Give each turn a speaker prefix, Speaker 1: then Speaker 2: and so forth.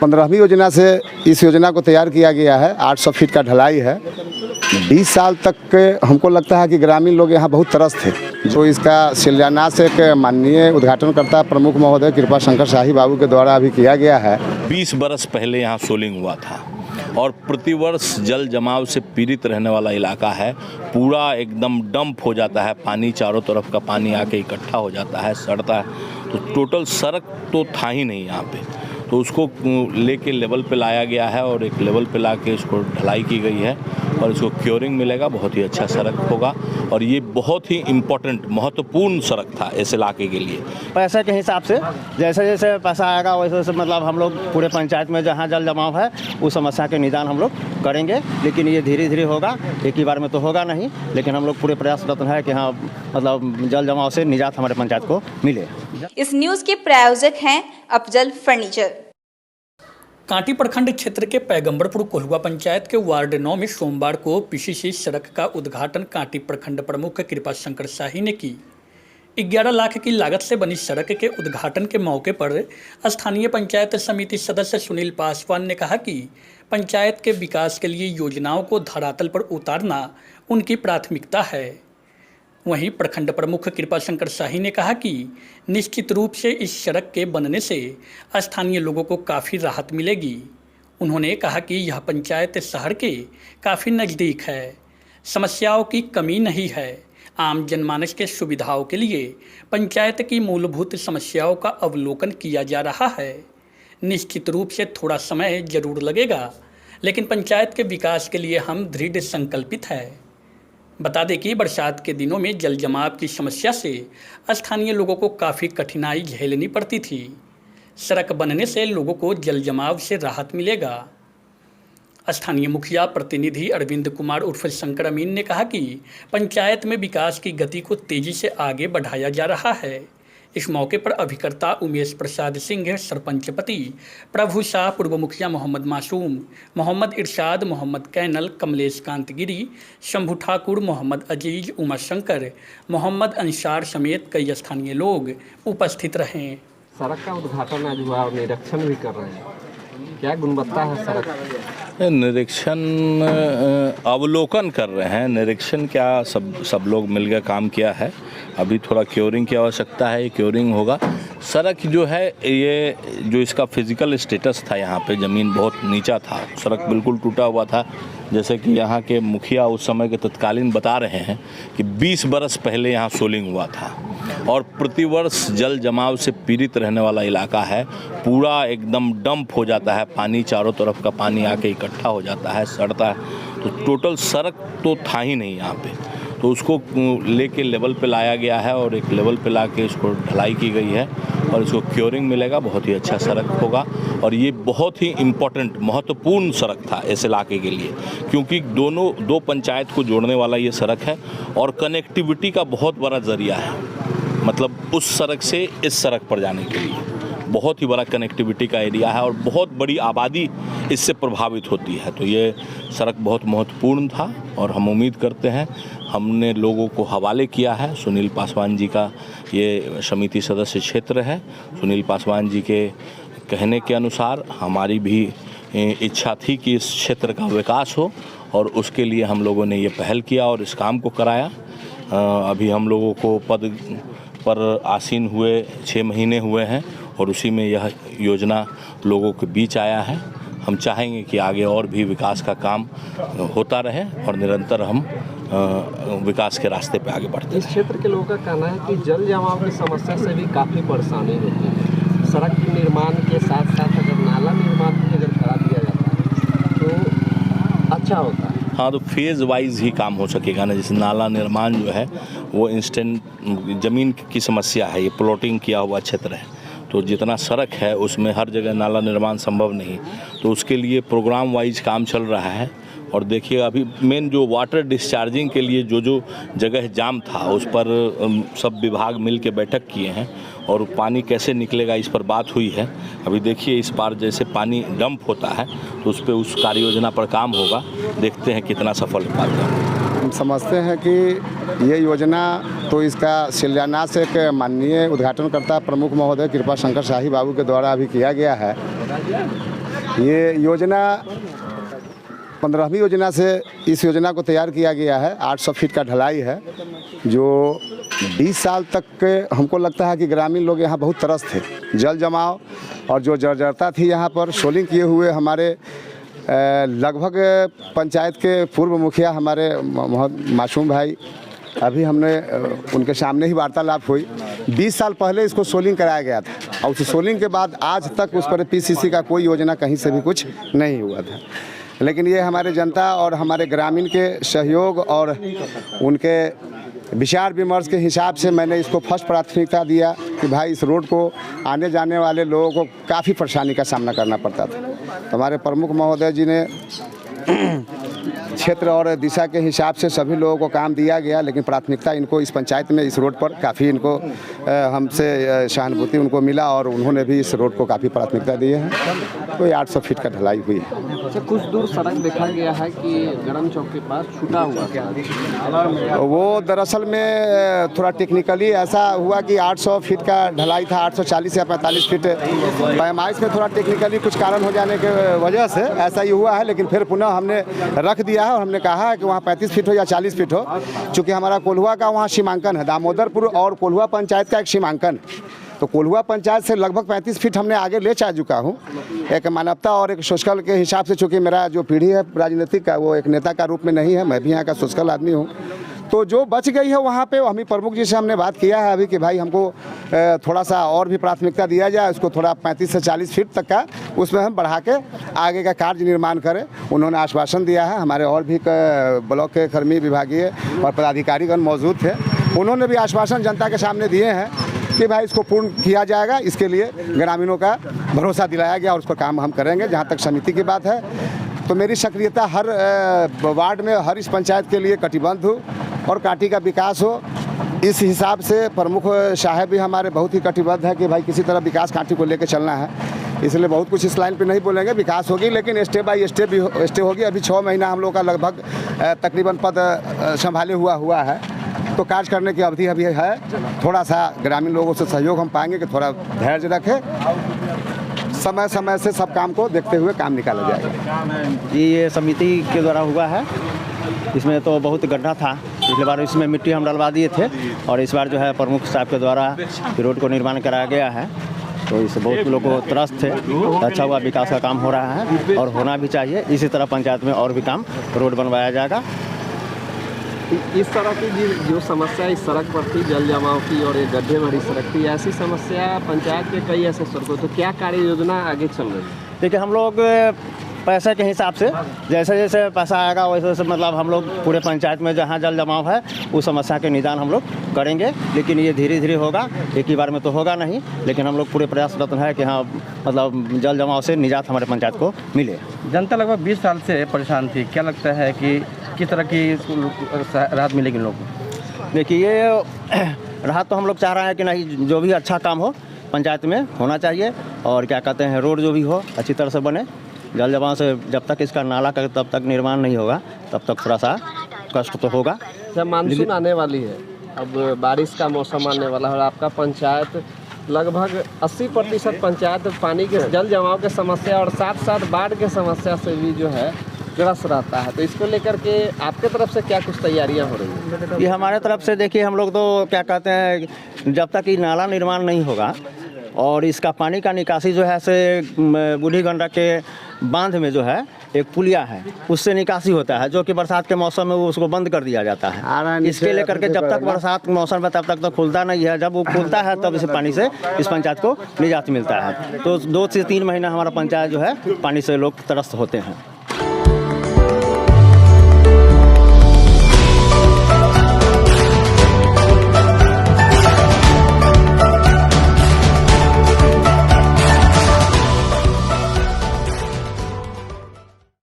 Speaker 1: 15वीं योजना से इस योजना को तैयार किया गया है। 800 फीट का ढलाई है। 20 साल तक के हमको लगता है कि ग्रामीण लोग यहाँ बहुत तरस थे। जो इसका शिलान्यास एक माननीय उद्घाटनकर्ता प्रमुख महोदय कृपा शंकर शाही बाबू के द्वारा अभी किया गया है।
Speaker 2: 20 बरस पहले यहाँ सोलिंग हुआ था और प्रतिवर्ष जल जमाव से पीड़ित रहने वाला इलाका है। पूरा एकदम डंप हो जाता है, पानी चारों तरफ का पानी आके इकट्ठा हो जाता है, सड़ता है। तो टोटल सड़क तो था ही नहीं यहाँ पे, तो उसको लेके लेवल पे लाया गया है और एक लेवल पे लाके इसको ढलाई की गई है और इसको क्योरिंग मिलेगा। बहुत ही अच्छा सड़क होगा और ये बहुत ही इम्पोर्टेंट महत्वपूर्ण सड़क था इस इलाके के लिए।
Speaker 3: पैसे के हिसाब से जैसे जैसे पैसा आएगा वैसे वैसे मतलब हम लोग पूरे पंचायत में जहाँ जल जमाव है उस समस्या के निदान हम लोग करेंगे, लेकिन ये धीरे धीरे होगा, एक ही बार में तो होगा नहीं, लेकिन हम लोग पूरे प्रयासरत है कि हाँ मतलब जल जमाव से निजात हमारे पंचायत को मिले।
Speaker 4: इस न्यूज़ के प्रायोजक हैं अफजल फर्नीचर।
Speaker 5: कांटी प्रखंड क्षेत्र के पैगंबरपुर कोल्हुआ पंचायत के वार्ड 9 में सोमवार को पीसीसी सड़क का उद्घाटन कांटी प्रखंड प्रमुख कृपा शंकर शाही ने की। 11 लाख की लागत से बनी सड़क के उद्घाटन के मौके पर स्थानीय पंचायत समिति सदस्य सुनील पासवान ने कहा कि पंचायत के विकास के लिए योजनाओं को धरातल पर उतारना उनकी प्राथमिकता है। वहीं प्रखंड प्रमुख कृपा शंकर शाही ने कहा कि निश्चित रूप से इस सड़क के बनने से स्थानीय लोगों को काफ़ी राहत मिलेगी। उन्होंने कहा कि यह पंचायत शहर के काफ़ी नज़दीक है, समस्याओं की कमी नहीं है। आम जनमानस के सुविधाओं के लिए पंचायत की मूलभूत समस्याओं का अवलोकन किया जा रहा है। निश्चित रूप से थोड़ा समय जरूर लगेगा, लेकिन पंचायत के विकास के लिए हम दृढ़ संकल्पित हैं। बता दें कि बरसात के दिनों में जल जमाव की समस्या से स्थानीय लोगों को काफ़ी कठिनाई झेलनी पड़ती थी। सड़क बनने से लोगों को जल जमाव से राहत मिलेगा। स्थानीय मुखिया प्रतिनिधि अरविंद कुमार उर्फ शंकर अमीन ने कहा कि पंचायत में विकास की गति को तेजी से आगे बढ़ाया जा रहा है। इस मौके पर अभिकर्ता उमेश प्रसाद सिंह, सरपंच पति प्रभु शाह, पूर्व मुखिया मोहम्मद मासूम, मोहम्मद इरशाद, मोहम्मद कैनल, कमलेश कांत गिरी, शंभू ठाकुर, मोहम्मद अजीज, उमा शंकर, मोहम्मद अंसार समेत कई स्थानीय लोग उपस्थित रहे।
Speaker 6: सड़क का उद्घाटन आज हुआ और निरीक्षण भी कर रहे हैं, क्या गुणवत्ता है सड़क?
Speaker 2: निरीक्षण अवलोकन कर रहे हैं, निरीक्षण क्या सब लोग मिलकर काम किया है। अभी थोड़ा क्योरिंग की आवश्यकता है, ये क्योरिंग होगा। सड़क जो है ये जो इसका फिजिकल स्टेटस था, यहाँ पे ज़मीन बहुत नीचा था, सड़क बिल्कुल टूटा हुआ था। जैसे कि यहाँ के मुखिया उस समय के तत्कालीन बता रहे हैं कि 20 बरस पहले यहाँ सोलिंग हुआ था और प्रतिवर्ष जल जमाव से पीड़ित रहने वाला इलाका है। पूरा एकदम डंप हो जाता है, पानी चारों तरफ का पानी आके इकट्ठा हो जाता है, सड़ता है। तो टोटल सड़क तो था ही नहीं यहाँ पे, तो उसको लेके लेवल पे लाया गया है और एक लेवल पे लाके इसको ढलाई की गई है और इसको क्योरिंग मिलेगा। बहुत ही अच्छा सड़क होगा और ये बहुत ही इम्पोर्टेंट महत्वपूर्ण सड़क था इस इलाके के लिए, क्योंकि दो पंचायत को जोड़ने वाला ये सड़क है और कनेक्टिविटी का बहुत बड़ा ज़रिया है। मतलब उस सड़क से इस सड़क पर जाने के लिए बहुत ही बड़ा कनेक्टिविटी का एरिया है और बहुत बड़ी आबादी इससे प्रभावित होती है। तो ये सड़क बहुत महत्वपूर्ण था और हम उम्मीद करते हैं, हमने लोगों को हवाले किया है। सुनील पासवान जी का ये समिति सदस्य क्षेत्र है। सुनील पासवान जी के कहने के अनुसार हमारी भी इच्छा थी कि इस क्षेत्र का विकास हो और उसके लिए हम लोगों ने ये पहल किया और इस काम को कराया। अभी हम लोगों को पद पर आसीन हुए 6 महीने हुए हैं और उसी में यह योजना लोगों के बीच आया है। हम चाहेंगे कि आगे और भी विकास का काम होता रहे और निरंतर हम विकास के रास्ते पे आगे बढ़ते हैं।
Speaker 6: इस क्षेत्र के लोगों का कहना है कि जल जमाव की समस्या से भी काफ़ी परेशानी होती है। सड़क के निर्माण के साथ साथ अगर नाला निर्माण भी अगर करा दिया जाता है तो अच्छा होता है।
Speaker 2: हाँ, तो फेज़ वाइज ही काम हो सकेगा ना। जैसे नाला निर्माण जो है वो इंस्टेंट, ज़मीन की समस्या है, ये प्लॉटिंग किया हुआ क्षेत्र है, तो जितना सड़क है उसमें हर जगह नाला निर्माण संभव नहीं। तो उसके लिए प्रोग्राम वाइज काम चल रहा है। और देखिए अभी मेन जो वाटर डिस्चार्जिंग के लिए जो जगह जाम था उस पर सब विभाग मिल के बैठक किए हैं और पानी कैसे निकलेगा इस पर बात हुई है। अभी देखिए इस बार जैसे पानी डंप होता है तो उस पर उस कार्य योजना पर काम होगा, देखते हैं कितना सफल हो पाता है।
Speaker 1: हम समझते हैं कि ये योजना तो इसका शिलान्यास एक माननीय उद्घाटनकर्ता प्रमुख महोदय कृपा शंकर शाही बाबू के द्वारा अभी किया गया है। ये योजना 15वीं योजना से इस योजना को तैयार किया गया है। 800 फीट का ढलाई है जो 20 साल तक के हमको लगता है कि ग्रामीण लोग यहाँ बहुत तरस थे। जल जमाव और जो जर्जरता थी यहाँ पर सोलिंग किए हुए हमारे लगभग पंचायत के पूर्व मुखिया हमारे मासूम भाई, अभी हमने उनके सामने ही वार्तालाप हुई। 20 साल पहले इसको सोलिंग कराया गया था और उस सोलिंग के बाद आज तक उस पर पीसीसी का कोई योजना कहीं से भी कुछ नहीं हुआ था। लेकिन ये हमारे जनता और हमारे ग्रामीण के सहयोग और उनके विचार विमर्श के हिसाब से मैंने इसको फर्स्ट प्राथमिकता दिया कि भाई इस रोड को आने जाने वाले लोगों को काफ़ी परेशानी का सामना करना पड़ता था। तो हमारे प्रमुख महोदय जी ने क्षेत्र और दिशा के हिसाब से सभी लोगों को काम दिया गया, लेकिन प्राथमिकता इनको इस पंचायत में इस रोड पर काफ़ी इनको हमसे सहानुभूति उनको मिला और उन्होंने भी इस रोड को काफ़ी प्राथमिकता दी है। तो ये 800 फीट का ढलाई हुई है।
Speaker 6: अच्छा, कुछ दूर सड़क देखा गया है कि गरम चौक के पास छूटा हुआ क्या?
Speaker 1: वो दरअसल में थोड़ा टेक्निकली ऐसा हुआ कि 800 फीट का ढलाई था, 840 या 45 फीट पैमाइश में थोड़ा टेक्निकली कुछ कारण हो जाने के वजह से ऐसा ही हुआ है। लेकिन फिर पुनः हमने रख दिया है और हमने कहा है कि वहाँ 35 फीट हो या 40 फीट हो, चूँकि हमारा कोल्हुआ का वहाँ सीमांकन है, दामोदरपुर और कोल्हुआ पंचायत का एक सीमांकन, तो कोल्हुआ पंचायत से लगभग 35 फीट हमने आगे ले जा चुका हूँ। एक मानवता और एक सोशल के हिसाब से, चूँकि मेरा जो पीढ़ी है राजनीतिक का वो एक नेता का रूप में नहीं है, मैं भी यहाँ का सोशल आदमी हूँ, तो जो बच गई है वहाँ पे हम ही प्रमुख जी से हमने बात किया है अभी कि भाई हमको थोड़ा सा और भी प्राथमिकता दिया जाए, उसको थोड़ा 35 से 40 फीट तक का उसमें हम बढ़ा के आगे का कार्य निर्माण करें। उन्होंने आश्वासन दिया है। हमारे और भी ब्लॉक के कर्मी विभागीय और पदाधिकारीगण मौजूद थे, उन्होंने भी आश्वासन जनता के सामने दिए हैं कि भाई इसको पूर्ण किया जाएगा। इसके लिए ग्रामीणों का भरोसा दिलाया गया और उस पर काम हम करेंगे। जहाँ तक समिति की बात है तो मेरी सक्रियता हर वार्ड में, हर इस पंचायत के लिए कटिबद्ध हो और काटी का विकास हो, इस हिसाब से प्रमुख साहब भी हमारे बहुत ही कटिबद्ध है कि भाई किसी तरह विकास काटी को लेकर चलना है। इसलिए बहुत कुछ इस लाइन पे नहीं बोलेंगे, विकास होगी लेकिन स्टेप बाय स्टेप भी स्टेप होगी। अभी 6 महीना हम लोग का लगभग तकरीबन पद संभाले हुआ है, तो कार्य करने की अवधि अभी है। थोड़ा सा ग्रामीण लोगों से सहयोग हम पाएंगे कि थोड़ा धैर्य रखें, समय समय से सब काम को देखते हुए काम निकाला जाएगा।
Speaker 3: ये समिति के द्वारा हुआ है। इसमें तो बहुत गड्ढा था, पिछले बार इसमें मिट्टी हम डलवा दिए थे और इस बार जो है प्रमुख साहब के द्वारा रोड को निर्माण कराया गया है, तो इससे बहुत लोग को त्रस्त थे। अच्छा हुआ, विकास का काम हो रहा है और होना भी चाहिए। इसी तरह पंचायत में और भी काम रोड बनवाया जाएगा।
Speaker 6: इस तरह की जो समस्या इस सड़क पर थी, जल जमाव की और ये गड्ढे भरी सड़क थी, ऐसी समस्या पंचायत के कई ऐसे सड़कों, तो क्या कार्य योजना आगे चल रही है?
Speaker 3: देखिए, हम लोग पैसे के हिसाब से जैसे जैसे पैसा आएगा वैसे वैसे मतलब हम लोग पूरे पंचायत में जहाँ जल जमाव है उस समस्या के निदान हम लोग करेंगे। लेकिन ये धीरे धीरे होगा, एक ही बार में तो होगा नहीं, लेकिन हम लोग पूरे प्रयासरत है कि हाँ मतलब जल जमाव से निजात हमारे पंचायत को मिले।
Speaker 7: जनता लगभग 20 साल से परेशान थी, क्या लगता है कि किस तरह की राहत मिलेगी लोगों को?
Speaker 3: देखिए, ये राहत तो हम लोग चाह रहे हैं कि नहीं, जो भी अच्छा काम हो पंचायत में होना चाहिए और क्या कहते हैं रोड जो भी हो अच्छी तरह से बने। जल जमाव से जब तक इसका नाला का तब तक निर्माण नहीं होगा तब तक थोड़ा सा कष्ट तो होगा।
Speaker 6: जब मानसून आने वाली है, अब बारिश का मौसम आने वाला है और आपका पंचायत लगभग 80% पंचायत पानी के जल जमाव के समस्या और साथ साथ बाढ़ के समस्या से भी जो है ग्रस्त रहता है, तो इसको लेकर के आपके तरफ से क्या कुछ तैयारियां हो रही हैं?
Speaker 3: ये हमारे तरफ से देखिए, हम लोग तो क्या कहते हैं, जब तक ये नाला निर्माण नहीं होगा और इसका पानी का निकासी जो है से बूढ़ी गंडक के बांध में जो है एक पुलिया है, उससे निकासी होता है, जो कि बरसात के मौसम में वो उसको बंद कर दिया जाता है। इसके लेकर के जब तक बरसात मौसम में तब तक तो खुलता नहीं है, जब वो खुलता है तब इस पानी से इस पंचायत को निजात मिलता है। तो 2 से 3 महीना हमारा पंचायत जो है पानी से लोग त्रस्त होते हैं।